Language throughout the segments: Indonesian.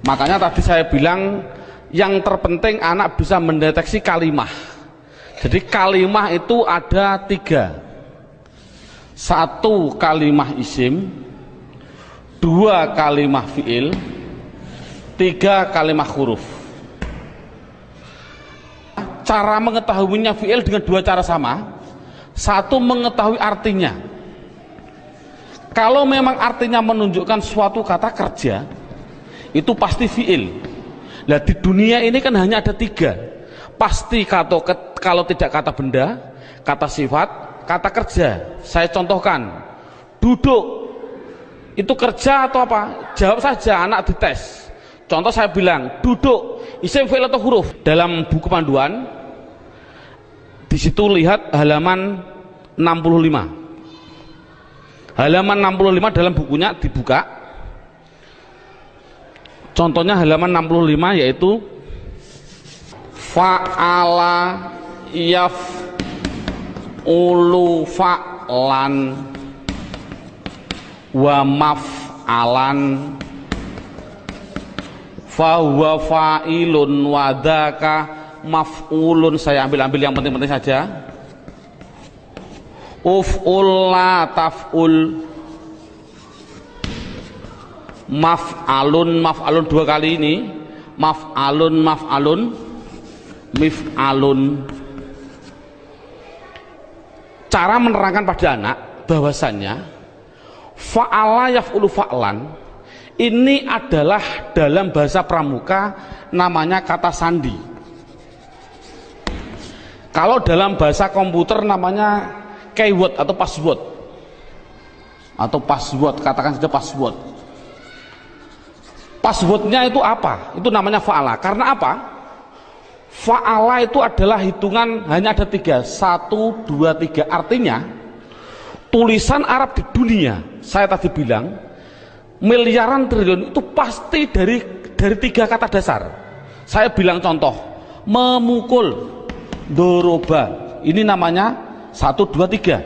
Makanya tadi saya bilang yang terpenting anak bisa mendeteksi kalimah. Jadi kalimah itu ada 3. 1 kalimah isim, 2 kalimah fi'il, 3 kalimah huruf. Cara mengetahuinya fi'il dengan 2 cara sama. 1 mengetahui artinya. Kalau memang artinya menunjukkan suatu kata kerja, itu pasti fi'il. Nah di dunia ini kan hanya ada 3. Pasti kalau tidak kata benda, kata sifat, kata kerja. Saya contohkan, duduk itu kerja atau apa? Jawab saja, anak dites. Contoh saya bilang, duduk isim, fi'il atau huruf. Dalam buku panduan di situ lihat halaman 65. Halaman 65 dalam bukunya dibuka. Contohnya halaman 65 yaitu fa'ala yaf'ulu fa'lan wa maf'alan fahuwa fa'ilun wa dzaka maf'ulun. Saya ambil yang penting-penting saja. Uf'ul la taf'ul, maf'alun 2 kali ini, maf'alun mif'alun. Cara menerangkan pada anak bahwasannya fa'ala yaf'ulu fa'lan ini adalah dalam bahasa pramuka namanya kata sandi. Kalau dalam bahasa komputer namanya keyword atau password, katakan saja password. Passwordnya itu apa? Itu namanya fa'ala. Karena apa? Fa'ala itu adalah hitungan hanya ada 3, 1, 2, 3. Artinya tulisan Arab di dunia, saya tadi bilang miliaran triliun itu pasti dari 3 kata dasar. Saya bilang contoh, memukul, doroba, ini namanya 1, 2, 3.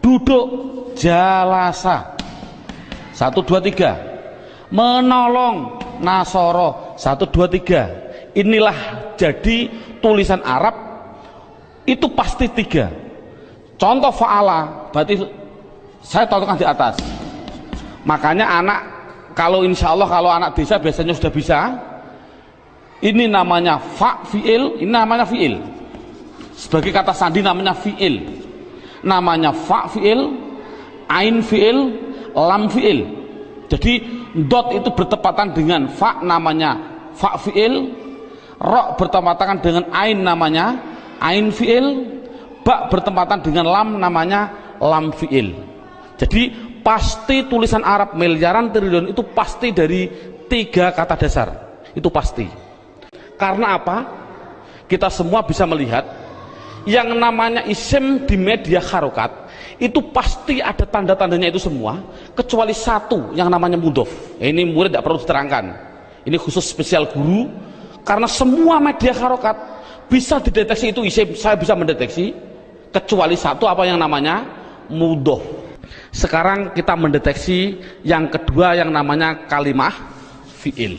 Duduk, jalasa, 1, 2, 3. Menolong, nasoro, 1, 2, 3. Inilah jadi tulisan Arab itu pasti 3. Contoh fa'ala berarti saya contohkan di atas. Makanya anak kalau insya Allah kalau anak desa biasanya sudah bisa. Ini namanya fi'il, ini namanya fi'il. Sebagai kata sandi namanya fi'il, namanya fa fi'il, ain fi'il, lam fi'il. Jadi dot itu bertepatan dengan fa namanya fa fi'il, ro bertepatan dengan ain namanya ain fi'il, ba bertepatan dengan lam namanya lam fi'il. Jadi pasti tulisan Arab miliaran triliun itu pasti dari 3 kata dasar, itu pasti. Karena apa? Kita semua bisa melihat yang namanya isim di media harokat itu pasti ada tanda-tandanya itu semua, kecuali 1 yang namanya mudhof. Ini murid tidak perlu diterangkan, ini khusus spesial guru, karena semua media harokat bisa dideteksi itu isim, saya bisa mendeteksi, kecuali 1 apa yang namanya mudhof. Sekarang kita mendeteksi yang kedua yang namanya kalimah fi'il.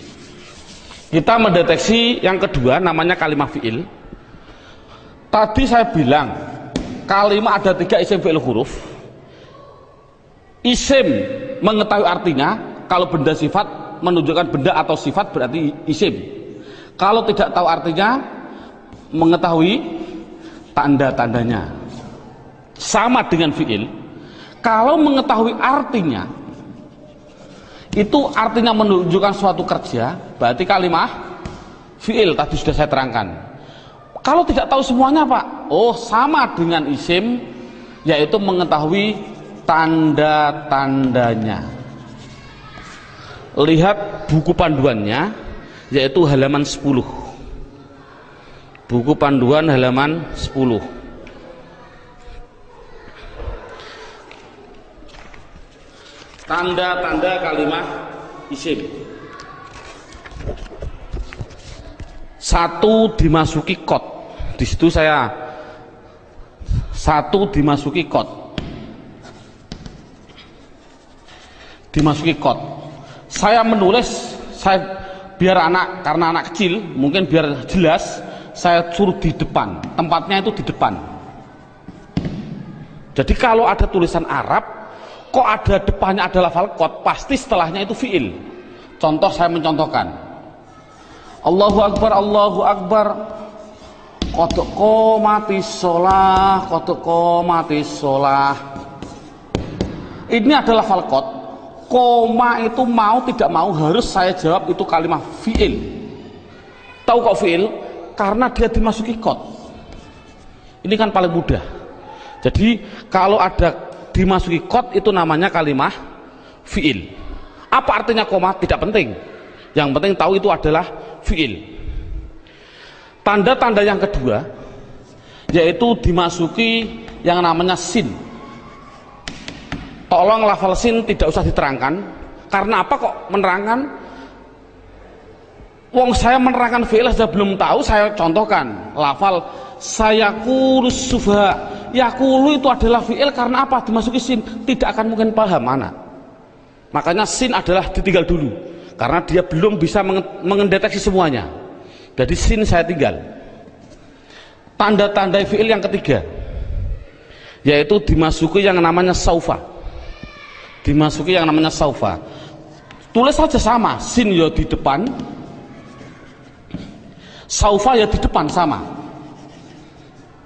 Kita mendeteksi yang kedua namanya kalimah fi'il. Tadi saya bilang kalimat ada 3 isim fi'il huruf. Isim mengetahui artinya, kalau benda sifat menunjukkan benda atau sifat berarti isim. Kalau tidak tahu artinya mengetahui tanda-tandanya. Sama dengan fi'il. Kalau mengetahui artinya itu artinya menunjukkan suatu kerja, berarti kalimah fi'il tadi sudah saya terangkan. Kalau tidak tahu semuanya Pak, oh sama dengan isim, yaitu mengetahui tanda-tandanya. Lihat buku panduannya, yaitu halaman 10. Buku panduan halaman 10. Tanda-tanda kalimah isim. 1 dimasuki kot. Di situ saya 1 dimasuki kot. Dimasuki kot. Saya menulis, saya biar karena anak kecil mungkin biar jelas saya suruh di depan, tempatnya itu di depan. Jadi kalau ada tulisan Arab kok ada depannya ada lafal qad, pasti setelahnya itu fiil. Contoh, saya mencontohkan, Allahu Akbar, Allahu Akbar, qad qomatis shalah, qad qomatis shalah. Ini adalah lafal qad. Koma itu mau tidak mau harus saya jawab itu kalimat fiil. Tahu kok fiil? Karena dia dimasuki qad. Ini kan paling mudah. Jadi kalau ada dimasuki qad itu namanya kalimat fiil. Apa artinya koma? Tidak penting. Yang penting tahu itu adalah fiil. Tanda-tanda yang kedua yaitu dimasuki yang namanya sin. Tolong lafal sin tidak usah diterangkan. Karena apa kok menerangkan? Wong saya menerangkan fi'il saja belum tahu, saya contohkan lafal sayaqulu sufha. Yaqulu itu adalah fi'il karena apa? Dimasuki sin, tidak akan mungkin paham mana. Makanya sin adalah ditinggal dulu karena dia belum bisa mendeteksi semuanya. Jadi sin saya tinggal. Tanda-tanda fi'il yang ketiga yaitu dimasuki yang namanya saufa. Dimasuki yang namanya saufa. Tulis saja sama, sin ya di depan, saufa ya di depan sama.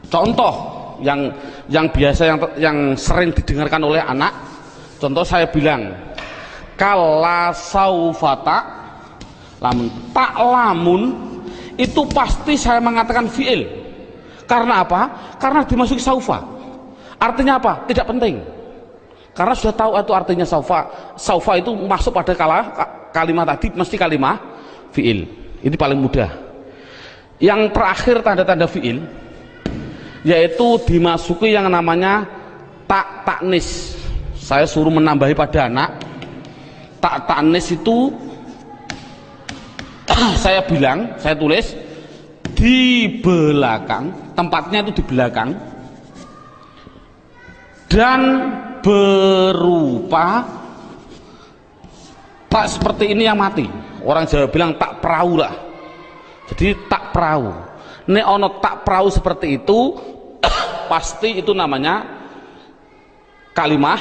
Contoh yang biasa yang sering didengarkan oleh anak, contoh saya bilang kala saufata lamun, tak lamun itu pasti saya mengatakan fiil. Karena apa? Karena dimasuki saufa. Artinya apa? Tidak penting. Karena sudah tahu itu artinya saufa. Saufa itu masuk pada kalimat tadi mesti kalimat fiil. Ini paling mudah. Yang terakhir tanda-tanda fiil yaitu dimasuki yang namanya taknis. Saya suruh menambahi pada anak. Taknis itu saya bilang, saya tulis di belakang, tempatnya itu di belakang, dan berupa tak seperti ini yang mati. Orang Jawa bilang tak perahu lah. Jadi tak perahu. Nek ono tak perahu seperti itu pasti itu namanya kalimah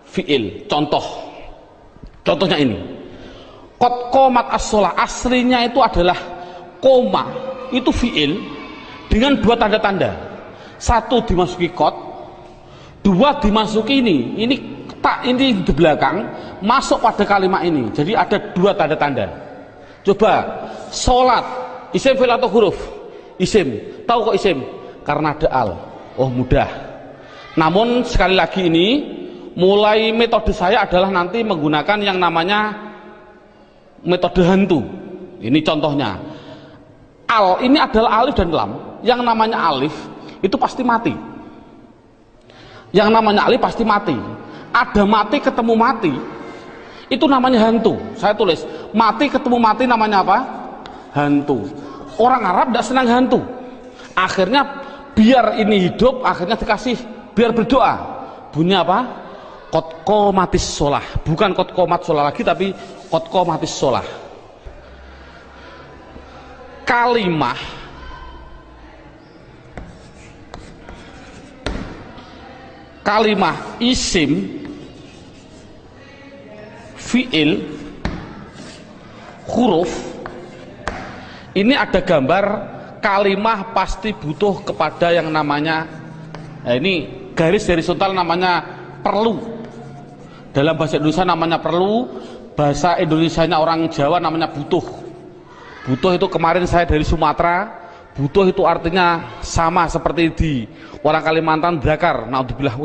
fiil. Contohnya ini. Qad qomat as-shalah, aslinya itu adalah koma, itu fiil dengan dua tanda-tanda. Satu dimasuki qad, dua dimasuki ini tak, ini di belakang masuk pada kalimat ini. Jadi ada dua tanda-tanda. Coba sholat, isim fi'il atau huruf? Isim. Tahu kok isim? Karena ada al. Oh mudah. Namun sekali lagi ini mulai metode saya adalah nanti menggunakan yang namanya metode hantu. Ini contohnya. Al ini adalah alif dan lam. Yang namanya alif itu pasti mati. Yang namanya alif pasti mati. Ada mati ketemu mati, itu namanya hantu. Saya tulis mati ketemu mati namanya apa? Hantu. Orang Arab tidak senang hantu. Akhirnya biar ini hidup, akhirnya dikasih biar berdoa. Bunyi apa? Qad qomatis shalah. Bukan qad qomat shalah lagi, tapi qad qomatis shalah. Kalimah isim fiil huruf ini ada gambar kalimah pasti butuh kepada yang namanya ini garis horizontal namanya perlu. Dalam bahasa Indonesia namanya perlu, bahasa Indonesianya orang Jawa namanya butuh. Butuh itu kemarin saya dari Sumatera. Butuh itu artinya sama seperti di orang Kalimantan Dakar. Naudzubillah,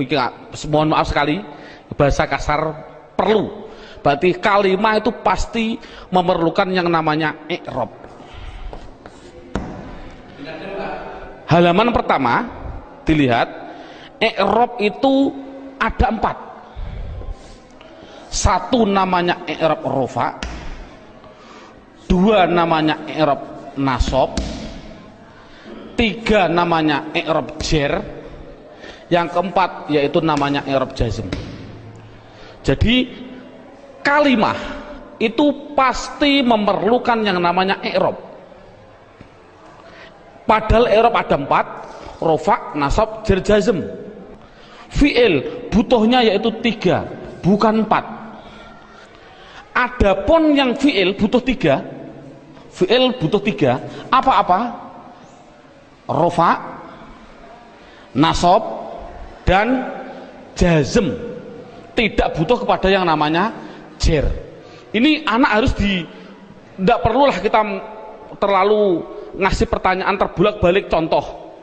mohon maaf sekali bahasa kasar perlu. Berarti kalimah itu pasti memerlukan yang namanya i'rab. Halaman pertama dilihat, i'rab itu ada 4. Satu namanya i'rab rofa, 2 namanya i'rab nasab, 3 namanya i'rab jer, yang keempat yaitu namanya i'rab jazm. Jadi kalimah itu pasti memerlukan yang namanya i'rab. Padahal i'rab ada 4, rofa, nasab, jar, jazm. Fi'il butuhnya yaitu 3, bukan 4. Adapun yang fi'il butuh 3, fi'il butuh 3 apa-apa? Rofa, nasab, dan jazm. Tidak butuh kepada yang namanya jar. Ini anak harus tidak perlulah kita terlalu ngasih pertanyaan terbolak-balik. Contoh,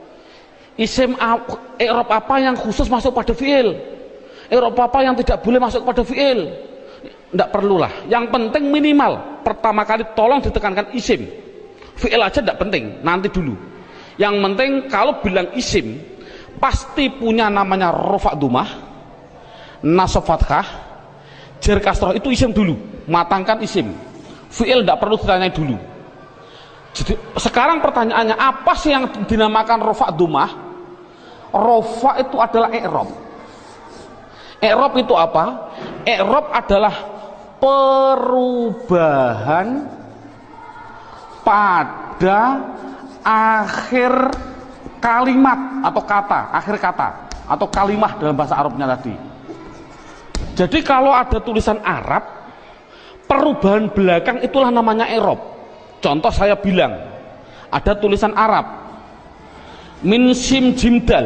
isim i'rab apa yang khusus masuk pada fi'il, i'rab apa yang tidak boleh masuk pada fi'il, tidak perlulah. Yang penting minimal pertama kali tolong ditekankan isim. Fi'il aja tidak penting, nanti dulu. Yang penting kalau bilang isim pasti punya namanya rofa dumah, nasab fathah, jar kasroh. Itu isim dulu, matangkan isim. Fi'il tidak perlu ditanya dulu. Jadi sekarang pertanyaannya, apa sih yang dinamakan rofa dumah? Rofa itu adalah i'rab. I'rab itu apa? I'rab adalah perubahan pada akhir kalimat atau kata, akhir kata atau kalimah dalam bahasa Arabnya tadi. Jadi kalau ada tulisan Arab, perubahan belakang itulah namanya i'rab. Contoh saya bilang, ada tulisan Arab min sim jim dal,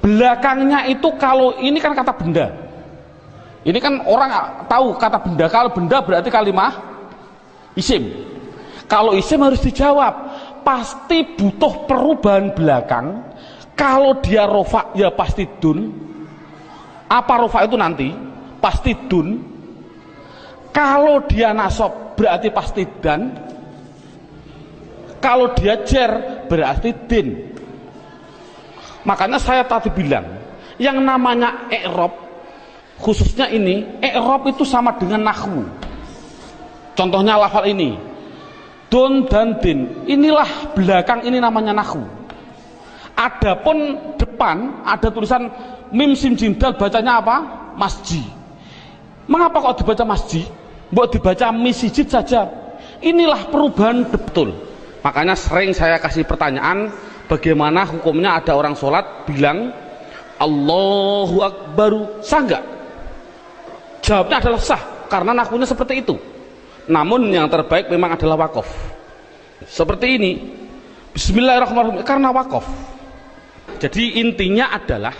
belakangnya itu, kalau ini kan kata benda, ini kan orang tahu kata benda, kalau benda berarti kalimah isim. Kalau isim harus dijawab, pasti butuh perubahan belakang. Kalau dia rofa ya pasti dun. Apa rofa itu nanti? Pasti dun. Kalau dia nasab berarti pasti dan. Kalau dia jar berarti din. Makanya saya tadi bilang, yang namanya i'rab, khususnya ini, i'rab itu sama dengan nahwu. Contohnya lafal ini, dun dan din, inilah belakang, ini namanya nahwu. Adapun depan ada tulisan mim sim jim dal, bacanya apa? Masjid. Mengapa kok dibaca masjid? Mbok dibaca misjid saja. Inilah perubahan betul. Makanya sering saya kasih pertanyaan, bagaimana hukumnya ada orang sholat bilang Allahu Akbar, sah nggak? Jawabnya adalah sah, karena nahwunya seperti itu. Namun yang terbaik memang adalah wakaf. Seperti ini, Bismillahirrahmanirrahim, karena wakaf. Jadi intinya adalah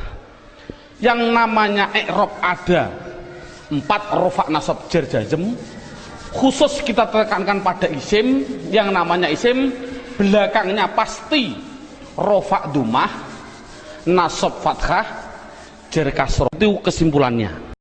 yang namanya i'rab ada 4, rofa, nasab, jar, jazm. Khusus kita tekankan pada isim, yang namanya isim belakangnya pasti rofa dumah, nasab fathah, jar kasroh. Itu kesimpulannya.